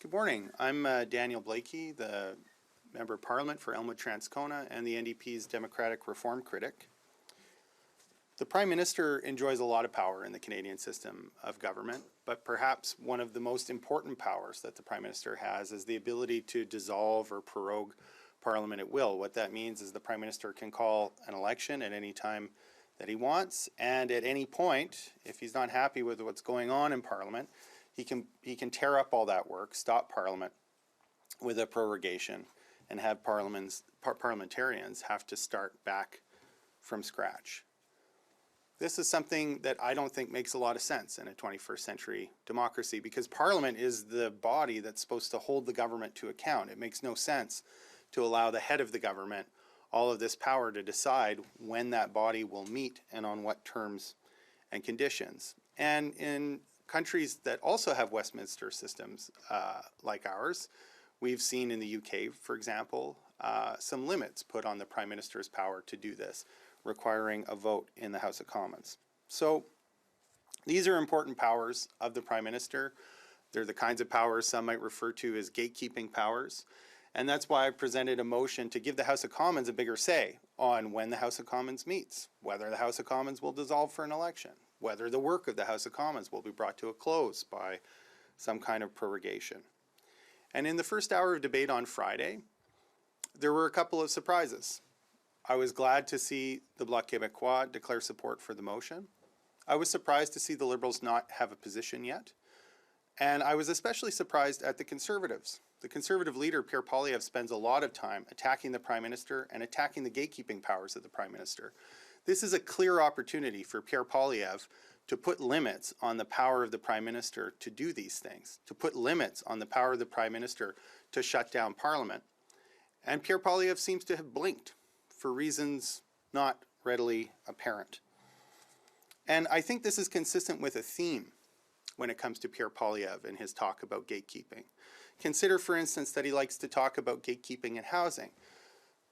Good morning. I'm Daniel Blaikie, the Member of Parliament for Elmwood-Transcona and the NDP's Democratic Reform Critic. The Prime Minister enjoys a lot of power in the Canadian system of government, but perhaps one of the most important powers that the Prime Minister has is the ability to dissolve or prorogue Parliament at will. What that means is the Prime Minister can call an election at any time that he wants, and at any point, if he's not happy with what's going on in Parliament, he can tear up all that work, stop Parliament with a prorogation, and have parliamentarians have to start back from scratch. This is something that I don't think makes a lot of sense in a 21st century democracy, because Parliament is the body that's supposed to hold the government to account. It makes no sense to allow the head of the government all of this power to decide when that body will meet and on what terms and conditions. And in countries that also have Westminster systems like ours, we've seen in the UK, for example, some limits put on the Prime Minister's power to do this, requiring a vote in the House of Commons. So these are important powers of the Prime Minister. They're the kinds of powers some might refer to as gatekeeping powers. And that's why I presented a motion to give the House of Commons a bigger say on when the House of Commons meets, whether the House of Commons will dissolve for an election, whether the work of the House of Commons will be brought to a close by some kind of prorogation. And in the first hour of debate on Friday, there were a couple of surprises. I was glad to see the Bloc Québécois declare support for the motion. I was surprised to see the Liberals not have a position yet. And I was especially surprised at the Conservatives. The Conservative leader, Pierre Poilievre, spends a lot of time attacking the Prime Minister and attacking the gatekeeping powers of the Prime Minister. This is a clear opportunity for Pierre Poilievre to put limits on the power of the Prime Minister to do these things, to put limits on the power of the Prime Minister to shut down Parliament. And Pierre Poilievre seems to have blinked for reasons not readily apparent. And I think this is consistent with a theme when it comes to Pierre Poilievre and his talk about gatekeeping. Consider, for instance, that he likes to talk about gatekeeping in housing,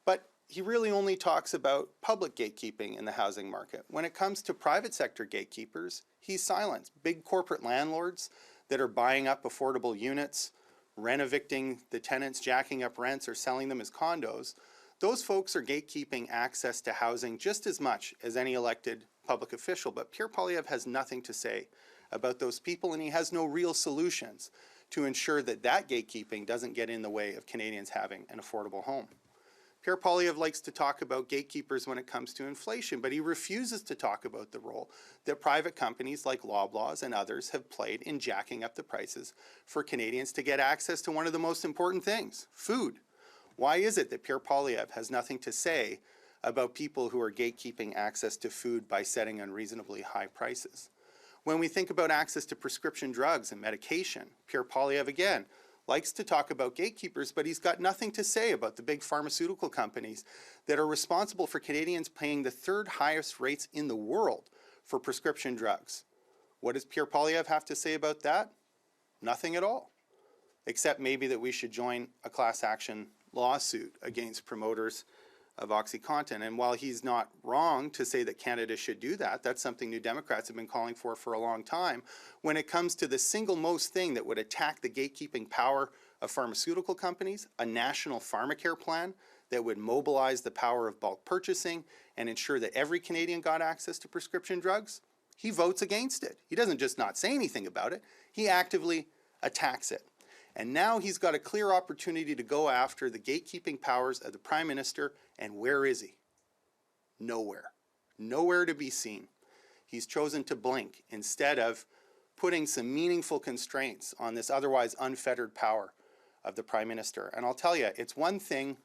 but he really only talks about public gatekeeping in the housing market. When it comes to private sector gatekeepers, he's silent. Big corporate landlords that are buying up affordable units, rent-evicting the tenants, jacking up rents, or selling them as condos, those folks are gatekeeping access to housing just as much as any elected public official. But Pierre Poilievre has nothing to say about those people, and he has no real solutions to ensure that that gatekeeping doesn't get in the way of Canadians having an affordable home. Pierre Poilievre likes to talk about gatekeepers when it comes to inflation, but he refuses to talk about the role that private companies like Loblaws and others have played in jacking up the prices for Canadians to get access to one of the most important things, food. Why is it that Pierre Poilievre has nothing to say about people who are gatekeeping access to food by setting unreasonably high prices? When we think about access to prescription drugs and medication, Pierre Poilievre, again, likes to talk about gatekeepers, but he's got nothing to say about the big pharmaceutical companies that are responsible for Canadians paying the third highest rates in the world for prescription drugs. What does Pierre Poilievre have to say about that? Nothing at all, except maybe that we should join a class action lawsuit against promoters of OxyContin. And while he's not wrong to say that Canada should do that, that's something New Democrats have been calling for a long time. When it comes to the single most thing that would attack the gatekeeping power of pharmaceutical companies, a national pharmacare plan that would mobilize the power of bulk purchasing and ensure that every Canadian got access to prescription drugs, he votes against it. He doesn't just not say anything about it, he actively attacks it. And now he's got a clear opportunity to go after the gatekeeping powers of the Prime Minister, and where is he? Nowhere. Nowhere to be seen. He's chosen to blink instead of putting some meaningful constraints on this otherwise unfettered power of the Prime Minister. And I'll tell you, it's one thing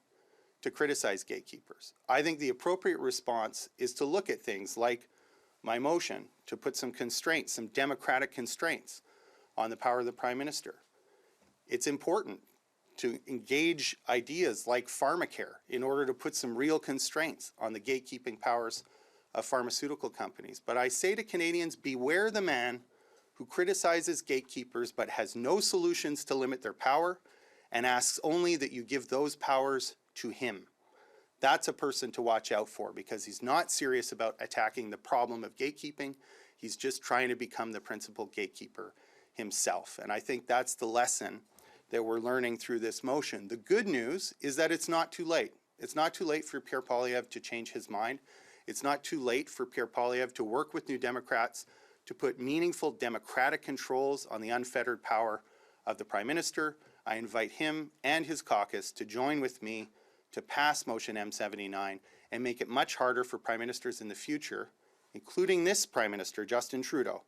to criticize gatekeepers. I think the appropriate response is to look at things like my motion to put some constraints, some democratic constraints on the power of the Prime Minister. It's important to engage ideas like pharmacare in order to put some real constraints on the gatekeeping powers of pharmaceutical companies. But I say to Canadians, beware the man who criticizes gatekeepers but has no solutions to limit their power and asks only that you give those powers to him. That's a person to watch out for, because he's not serious about attacking the problem of gatekeeping. He's just trying to become the principal gatekeeper himself. And I think that's the lesson that we're learning through this motion. The good news is that it's not too late. It's not too late for Pierre Poilievre to change his mind. It's not too late for Pierre Poilievre to work with New Democrats to put meaningful democratic controls on the unfettered power of the Prime Minister. I invite him and his caucus to join with me to pass Motion M79 and make it much harder for Prime Ministers in the future, including this Prime Minister, Justin Trudeau,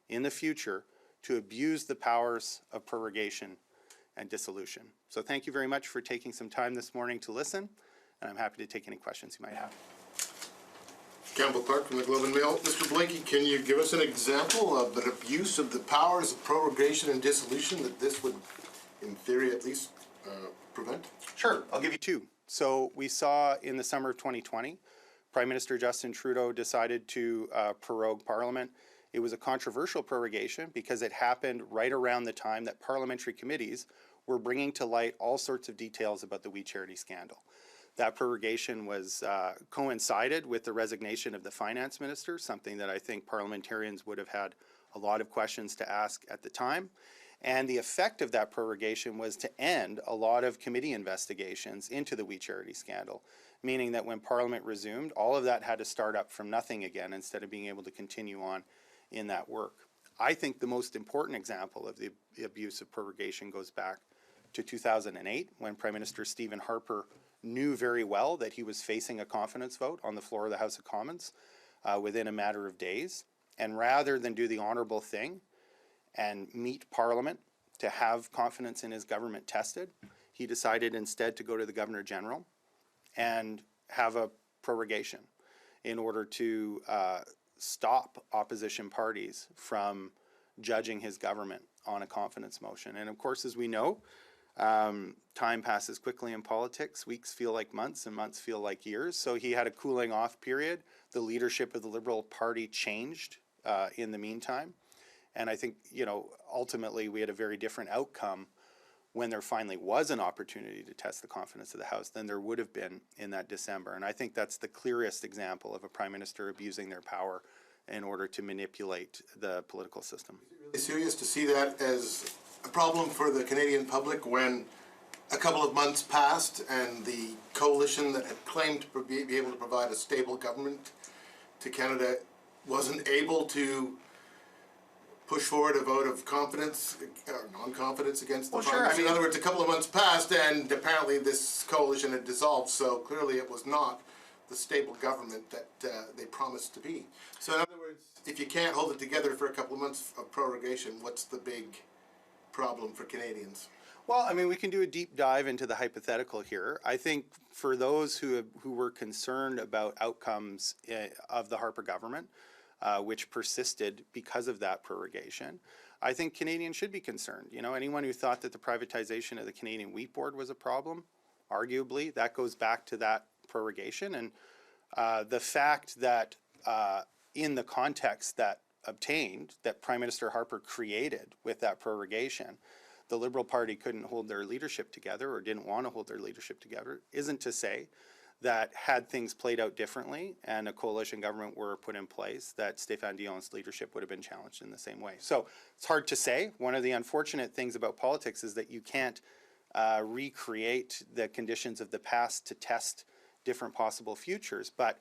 in the future, to abuse the powers of prorogation and dissolution. So thank you very much for taking some time this morning to listen, and I'm happy to take any questions you might have. Campbell Clark from the Globe and Mail. Mr. Blaikie, can you give us an example of an abuse of the powers of prorogation and dissolution that this would, in theory at least, prevent? Sure, I'll give you two. So we saw in the summer of 2020, Prime Minister Justin Trudeau decided to prorogue Parliament. It was a controversial prorogation because it happened right around the time that parliamentary committees were bringing to light all sorts of details about the We Charity scandal. That prorogation was coincided with the resignation of the finance minister, something that I think parliamentarians would have had a lot of questions to ask at the time. And the effect of that prorogation was to end a lot of committee investigations into the We Charity scandal, meaning that when Parliament resumed, all of that had to start up from nothing again instead of being able to continue on in that work. I think the most important example of the abuse of prorogation goes back to 2008, when Prime Minister Stephen Harper knew very well that he was facing a confidence vote on the floor of the House of Commons within a matter of days. And rather than do the honourable thing and meet Parliament to have confidence in his government tested, he decided instead to go to the Governor General and have a prorogation in order to stop opposition parties from judging his government on a confidence motion. And of course, as we know, time passes quickly in politics. Weeks feel like months and months feel like years. So he had a cooling off period. The leadership of the Liberal Party changed in the meantime. And I think, you know, ultimately we had a very different outcome when there finally was an opportunity to test the confidence of the House than there would have been in that December. And I think that's the clearest example of a Prime Minister abusing their power in order to manipulate the political system. Is it really serious to see that as a problem for the Canadian public when a couple of months passed and the coalition that had claimed to be able to provide a stable government to Canada wasn't able to push forward a vote of confidence or non-confidence against the Prime Minister? In other words, a couple of months passed and apparently this coalition had dissolved, so clearly it was not the stable government that they promised to be. So in other words, if you can't hold it together for a couple of months of prorogation, what's the big problem for Canadians? Well, I mean, we can do a deep dive into the hypothetical here. I think for those who were concerned about outcomes of the Harper government, which persisted because of that prorogation, I think Canadians should be concerned. You know, anyone who thought that the privatization of the Canadian Wheat Board was a problem, arguably, that goes back to that prorogation. And the fact that in the context that obtained, that Prime Minister Harper created with that prorogation, the Liberal Party couldn't hold their leadership together or didn't want to hold their leadership together, isn't to say that had things played out differently and a coalition government were put in place, that Stéphane Dion's leadership would have been challenged in the same way. So it's hard to say. One of the unfortunate things about politics is that you can't recreate the conditions of the past to test different possible futures. But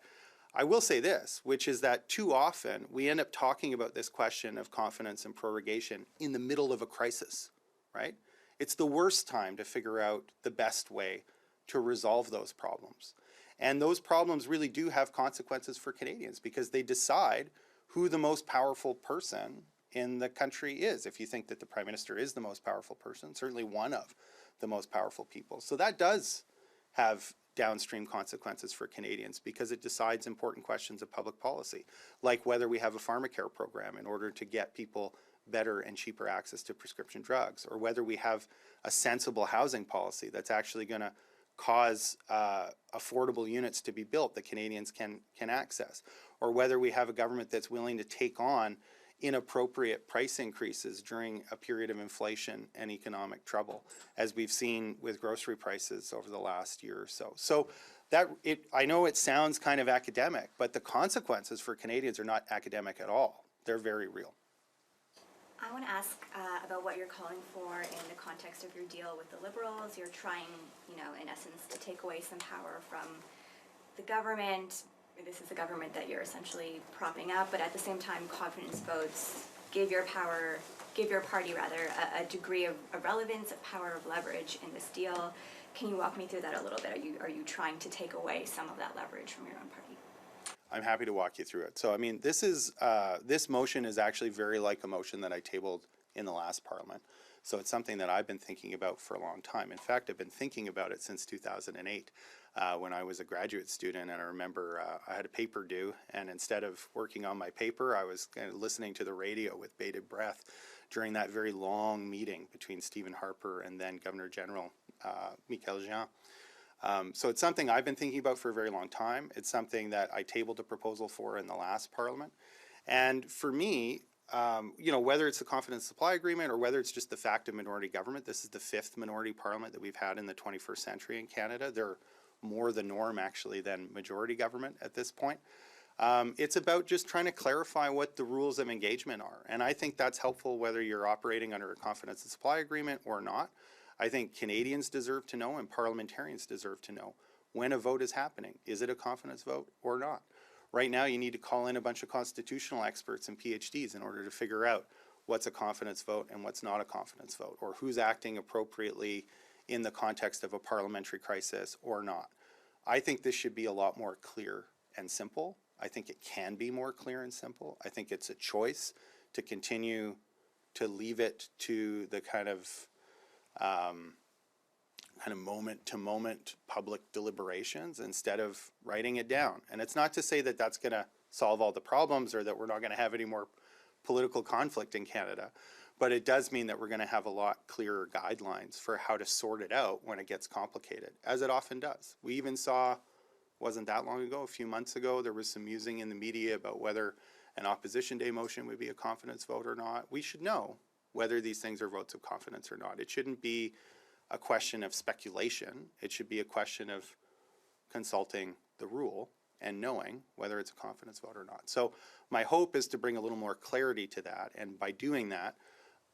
I will say this, which is that too often we end up talking about this question of confidence and prorogation in the middle of a crisis, right? It's the worst time to figure out the best way to resolve those problems. And those problems really do have consequences for Canadians because they decide who the most powerful person in the country is. If you think that the Prime Minister is the most powerful person, certainly one of the most powerful people. So that does have downstream consequences for Canadians because it decides important questions of public policy, like whether we have a pharmacare program in order to get people better and cheaper access to prescription drugs, or whether we have a sensible housing policy that's actually going to cause affordable units to be built that Canadians can access, or whether we have a government that's willing to take on inappropriate price increases during a period of inflation and economic trouble, as we've seen with grocery prices over the last year or so. So I know it sounds kind of academic, but the consequences for Canadians are not academic at all. They're very real. I want to ask about what you're calling for in the context of your deal with the Liberals. You're trying, in essence, to take away some power from the government. This is the government that you're essentially propping up, but at the same time, confidence votes give your party a degree of relevance, of power, of leverage in this deal. Can you walk me through that a little bit? Are you trying to take away some of that leverage from your own party? I'm happy to walk you through it. So, I mean, this motion is actually very like a motion that I tabled in the last Parliament. So it's something that I've been thinking about for a long time. In fact, I've been thinking about it since 2008 when I was a graduate student, and I remember I had a paper due, and instead of working on my paper, I was kind of listening to the radio with bated breath during that very long meeting between Stephen Harper and then Governor General Michaël Jean. So it's something I've been thinking about for a very long time. It's something that I tabled a proposal for in the last Parliament. And for me, whether it's the confidence supply agreement or whether it's just the fact of minority government, this is the 5th minority parliament that we've had in the 21st century in Canada. They're more the norm, actually, than majority government at this point. It's about just trying to clarify what the rules of engagement are. And I think that's helpful whether you're operating under a confidence and supply agreement or not. I think Canadians deserve to know and parliamentarians deserve to know when a vote is happening. Is it a confidence vote or not? Right now, you need to call in a bunch of constitutional experts and PhDs in order to figure out what's a confidence vote and what's not a confidence vote, or who's acting appropriately in the context of a parliamentary crisis or not. I think this should be a lot more clear and simple. I think it can be more clear and simple. I think it's a choice to continue to leave it to the kind of moment-to-moment public deliberations instead of writing it down. And it's not to say that that's going to solve all the problems or that we're not going to have any more political conflict in Canada, but it does mean that we're going to have a lot clearer guidelines for how to sort it out when it gets complicated, as it often does. We even saw, wasn't that long ago, a few months ago, there was some musing in the media about whether an opposition day motion would be a confidence vote or not. We should know whether these things are votes of confidence or not. It shouldn't be a question of speculation. It should be a question of consulting the rule and knowing whether it's a confidence vote or not. So my hope is to bring a little more clarity to that, and by doing that,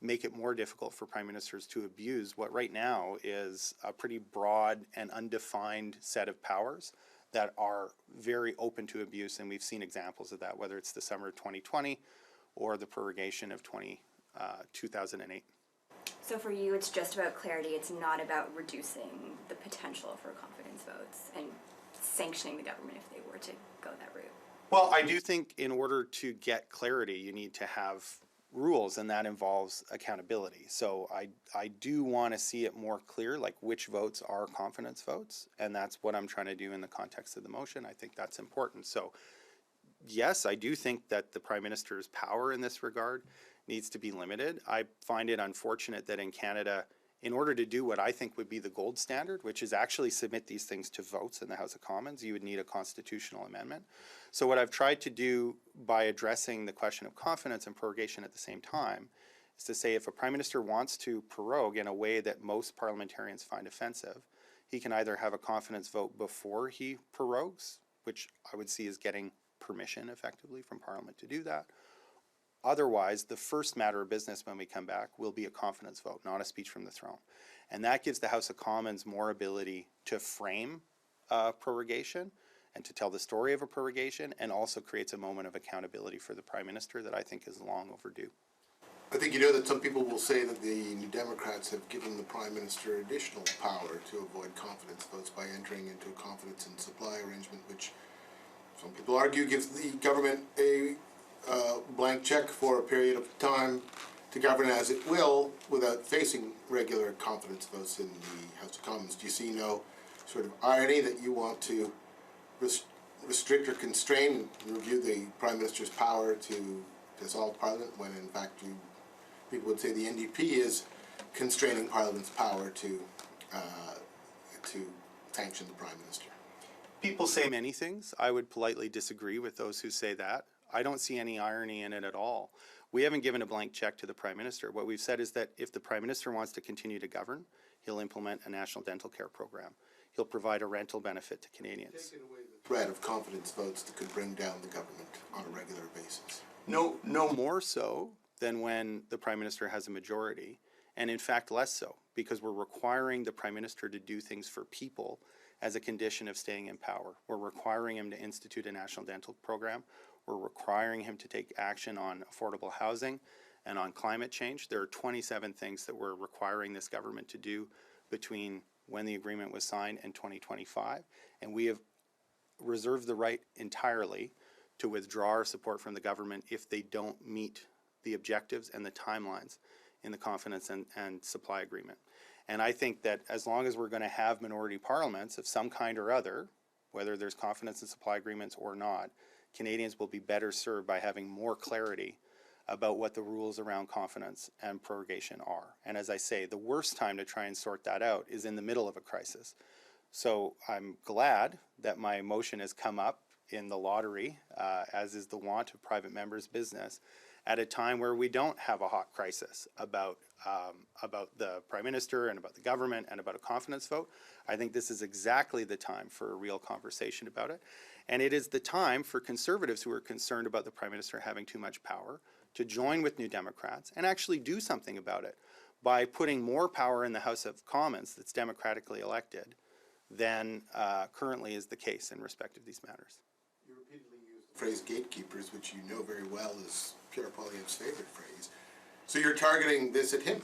make it more difficult for prime ministers to abuse what right now is a pretty broad and undefined set of powers that are very open to abuse, and we've seen examples of that, whether it's the summer of 2020 or the prorogation of 2008. So for you, it's just about clarity. It's not about reducing the potential for confidence votes and sanctioning the government if they were to go that route. Well, I do think in order to get clarity, you need to have rules, and that involves accountability. So I do want to see it more clear, like which votes are confidence votes, and that's what I'm trying to do in the context of the motion. I think that's important. So yes, I do think that the Prime Minister's power in this regard needs to be limited. I find it unfortunate that in Canada, in order to do what I think would be the gold standard, which is actually submit these things to votes in the House of Commons, you would need a constitutional amendment. So what I've tried to do by addressing the question of confidence and prorogation at the same time is to say if a Prime Minister wants to prorogue in a way that most parliamentarians find offensive, he can either have a confidence vote before he prorogues, which I would see as getting permission effectively from Parliament to do that. Otherwise, the first matter of business when we come back will be a confidence vote, not a speech from the throne. And that gives the House of Commons more ability to frame prorogation and to tell the story of a prorogation, and also creates a moment of accountability for the Prime Minister that I think is long overdue. I think you know that some people will say that the New Democrats have given the Prime Minister additional power to avoid confidence votes by entering into a confidence and supply arrangement, which some people argue gives the government a blank check for a period of time to govern as it will without facing regular confidence votes in the House of Commons. Do you see no sort of irony that you want to restrict or constrain and review the Prime Minister's power to dissolve Parliament when in fact people would say the NDP is constraining Parliament's power to sanction the Prime Minister? People say many things. I would politely disagree with those who say that. I don't see any irony in it at all. We haven't given a blank check to the Prime Minister. What we've said is that if the Prime Minister wants to continue to govern, he'll implement a national dental care program. He'll provide a rental benefit to Canadians. Taking away the threat of confidence votes that could bring down the government on a regular basis. No more so than when the Prime Minister has a majority, and in fact less so, because we're requiring the Prime Minister to do things for people as a condition of staying in power. We're requiring him to institute a national dental program. We're requiring him to take action on affordable housing and on climate change. There are 27 things that we're requiring this government to do between when the agreement was signed and 2025, and we have reserved the right entirely to withdraw our support from the government if they don't meet the objectives and the timelines in the confidence and supply agreement. And I think that as long as we're going to have minority parliaments of some kind or other, whether there's confidence and supply agreements or not, Canadians will be better served by having more clarity about what the rules around confidence and prorogation are. And as I say, the worst time to try and sort that out is in the middle of a crisis. So I'm glad that my motion has come up in the lottery, as is the wont of private members' business, at a time where we don't have a hot crisis about the Prime Minister and about the government and about a confidence vote. I think this is exactly the time for a real conversation about it. And it is the time for Conservatives who are concerned about the Prime Minister having too much power to join with New Democrats and actually do something about it by putting more power in the House of Commons that's democratically elected than currently is the case in respect of these matters. You repeatedly use the phrase gatekeepers, which you know very well is Pierre Poilievre's favorite phrase. So you're targeting this at him.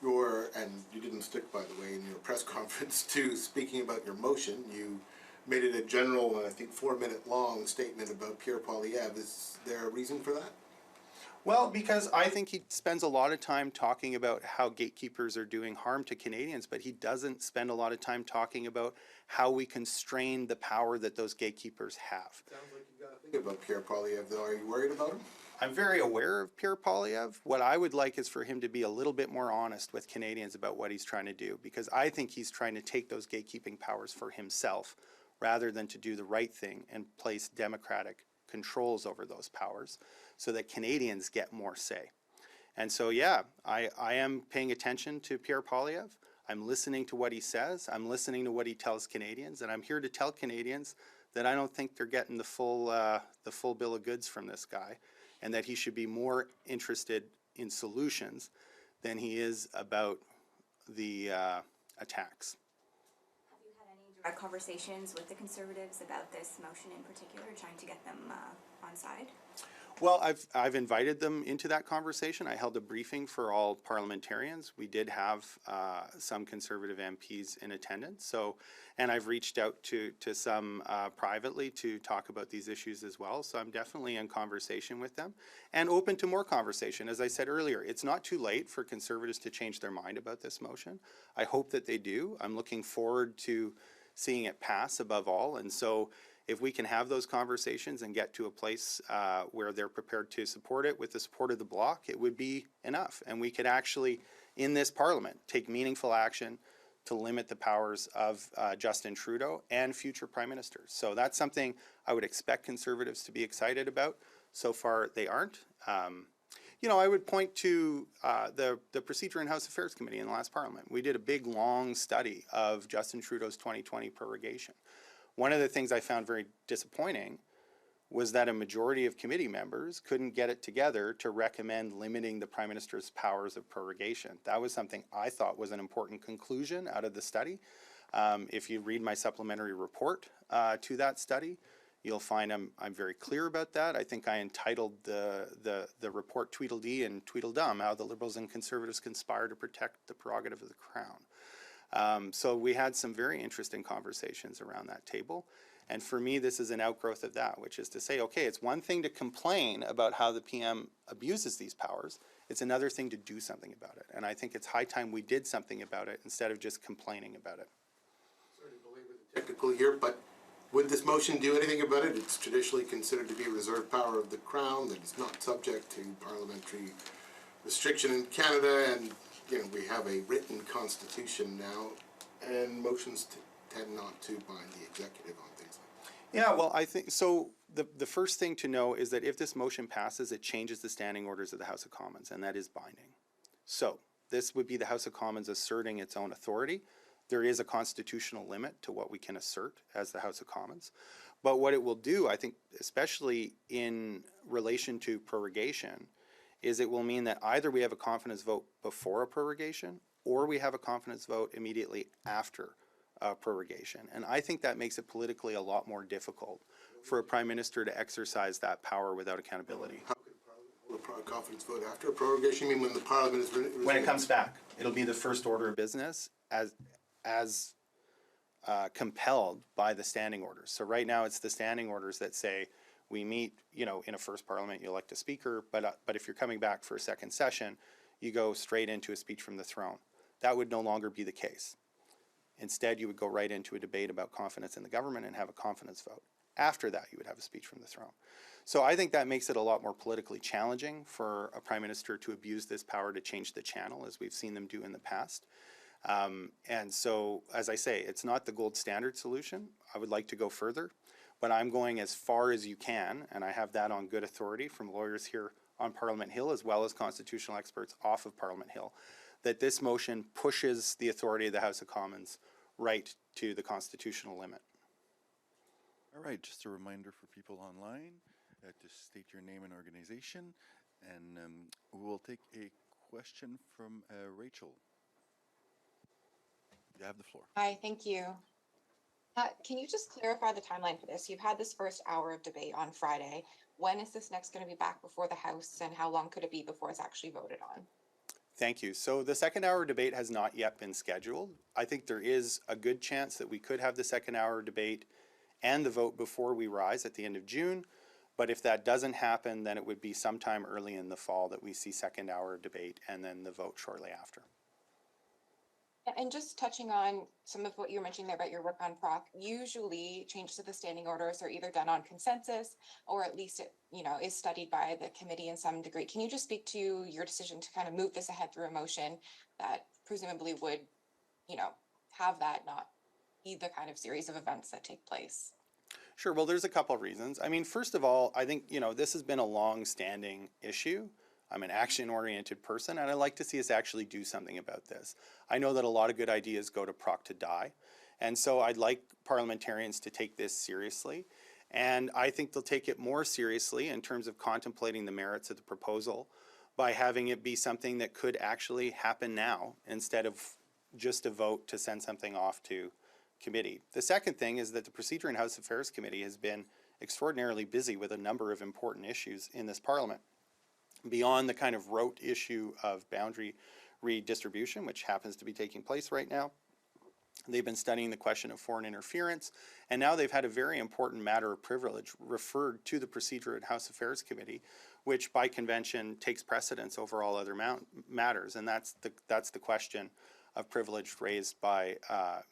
And you didn't stick, by the way, in your press conference to speaking about your motion. You made it a general, and I think 4-minute long statement about Pierre Poilievre. Is there a reason for that? Well, because I think he spends a lot of time talking about how gatekeepers are doing harm to Canadians, but he doesn't spend a lot of time talking about how we constrain the power that those gatekeepers have. Sounds like you've got to think about Pierre Poilievre, though. Are you worried about him? I'm very aware of Pierre Poilievre. What I would like is for him to be a little bit more honest with Canadians about what he's trying to do, because I think he's trying to take those gatekeeping powers for himself rather than to do the right thing and place democratic controls over those powers so that Canadians get more say. And so, yeah, I am paying attention to Pierre Poilievre. I'm listening to what he says. I'm listening to what he tells Canadians, and I'm here to tell Canadians that I don't think they're getting the full bill of goods from this guy, and that he should be more interested in solutions than he is about the attacks. Have you had any direct conversations with the Conservatives about this motion in particular, trying to get them on side? Well, I've invited them into that conversation. I held a briefing for all parliamentarians. We did have some Conservative MPs in attendance. So, and I've reached out to some privately to talk about these issues as well. So I'm definitely in conversation with them and open to more conversation. As I said earlier, it's not too late for Conservatives to change their mind about this motion. I hope that they do. I'm looking forward to seeing it pass above all. And so if we can have those conversations and get to a place where they're prepared to support it with the support of the Bloc, it would be enough. And we could actually, in this Parliament, take meaningful action to limit the powers of Justin Trudeau and future Prime Ministers. So that's something I would expect Conservatives to be excited about. So far, they aren't. You know, I would point to the Procedure and House Affairs Committee in the last Parliament. We did a big, long study of Justin Trudeau's 2020 prorogation. One of the things I found very disappointing was that a majority of committee members couldn't get it together to recommend limiting the Prime Minister's powers of prorogation. That was something I thought was an important conclusion out of the study. If you read my supplementary report to that study, you'll find I'm very clear about that. I think I entitled the report Tweedledee and Tweedledum, how the Liberals and Conservatives conspire to protect the prerogative of the Crown. So we had some very interesting conversations around that table. And for me, this is an outgrowth of that, which is to say, okay, it's one thing to complain about how the PM abuses these powers. It's another thing to do something about it. And I think it's high time we did something about it instead of just complaining about it. Sorry to belabor the technical here, but would this motion do anything about it? It's traditionally considered to be a reserved power of the Crown, that it's not subject to parliamentary restriction in Canada, and you know, we have a written constitution now, and motions tend not to bind the executive on things like that. Yeah, well, I think, so the first thing to know is that if this motion passes, it changes the standing orders of the House of Commons, and that is binding. So this would be the House of Commons asserting its own authority. There is a constitutional limit to what we can assert as the House of Commons. But what it will do, I think, especially in relation to prorogation, is it will mean that either we have a confidence vote before a prorogation or we have a confidence vote immediately after a prorogation. And I think that makes it politically a lot more difficult for a prime minister to exercise that power without accountability. How could Parliament hold a confidence vote after a prorogation? You mean when the Parliament is... When it comes back, it'll be the first order of business as compelled by the standing orders. So right now it's the standing orders that say we meet, you know, in a first parliament, you elect a speaker, but if you're coming back for a second session, you go straight into a speech from the throne. That would no longer be the case. Instead, you would go right into a debate about confidence in the government and have a confidence vote. After that, you would have a speech from the throne. So I think that makes it a lot more politically challenging for a prime minister to abuse this power to change the channel, as we've seen them do in the past. And so, as I say, it's not the gold standard solution. I would like to go further, but I'm going as far as you can, and I have that on good authority from lawyers here on Parliament Hill, as well as constitutional experts off of Parliament Hill, that this motion pushes the authority of the House of Commons right to the constitutional limit. All right, just a reminder for people online to state your name and organization, and we will take a question from Rachel. You have the floor. Hi, thank you. Can you just clarify the timeline for this? You've had this first hour of debate on Friday. When is this next going to be back before the House, and how long could it be before it's actually voted on? Thank you. So the second hour debate has not yet been scheduled. I think there is a good chance that we could have the second hour debate and the vote before we rise at the end of June. But if that doesn't happen, then it would be sometime early in the fall that we see second hour debate and then the vote shortly after. And just touching on some of what you were mentioning there about your work on proc, usually changes to the standing orders are either done on consensus or at least it, you know, is studied by the committee in some degree. Can you just speak to your decision to kind of move this ahead through a motion that presumably would, you know, have that not be the kind of series of events that take place? Sure. Well, there's a couple of reasons. I mean, first of all, I think, you know, this has been a long-standing issue. I'm an action-oriented person, and I like to see us actually do something about this. I know that a lot of good ideas go to proc to die, and so I'd like parliamentarians to take this seriously, and I think they'll take it more seriously in terms of contemplating the merits of the proposal by having it be something that could actually happen now instead of just a vote to send something off to committee. The second thing is that the Procedure and House Affairs Committee has been extraordinarily busy with a number of important issues in this Parliament. Beyond the kind of rote issue of boundary redistribution, which happens to be taking place right now, they've been studying the question of foreign interference, and now they've had a very important matter of privilege referred to the Procedure and House Affairs Committee, which by convention takes precedence over all other matters, and that's the question of privilege raised by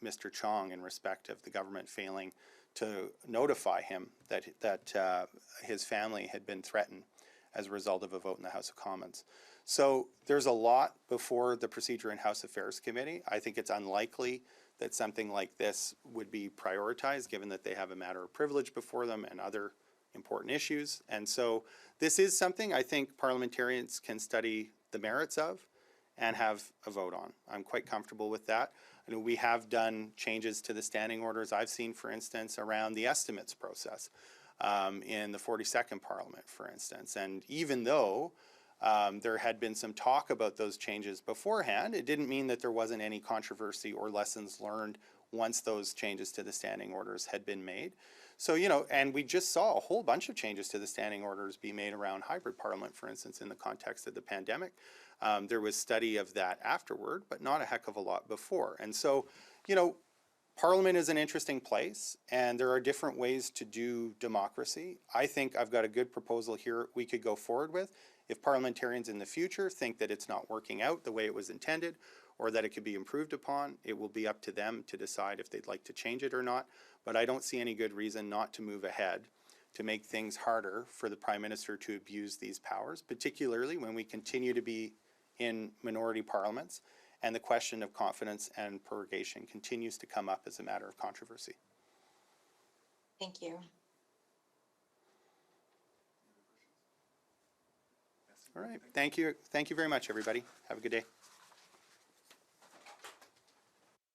Mr. Chong in respect of the government failing to notify him that his family had been threatened as a result of a vote in the House of Commons. So there's a lot before the Procedure and House Affairs Committee. I think it's unlikely that something like this would be prioritized, given that they have a matter of privilege before them and other important issues. And so this is something I think parliamentarians can study the merits of and have a vote on. I'm quite comfortable with that. I know we have done changes to the standing orders I've seen, for instance, around the estimates process. In the 42nd Parliament, for instance. And even though there had been some talk about those changes beforehand, it didn't mean that there wasn't any controversy or lessons learned once those changes to the standing orders had been made. So, you know, and we just saw a whole bunch of changes to the standing orders be made around hybrid parliament, for instance, in the context of the pandemic. There was study of that afterward, but not a heck of a lot before. And so, you know, Parliament is an interesting place, and there are different ways to do democracy. I think I've got a good proposal here we could go forward with. If parliamentarians in the future think that it's not working out the way it was intended, or that it could be improved upon, it will be up to them to decide if they'd like to change it or not. But I don't see any good reason not to move ahead to make things harder for the Prime Minister to abuse these powers, particularly when we continue to be in minority parliaments and the question of confidence and prorogation continues to come up as a matter of controversy. Thank you. All right. Thank you. Thank you very much, everybody. Have a good day.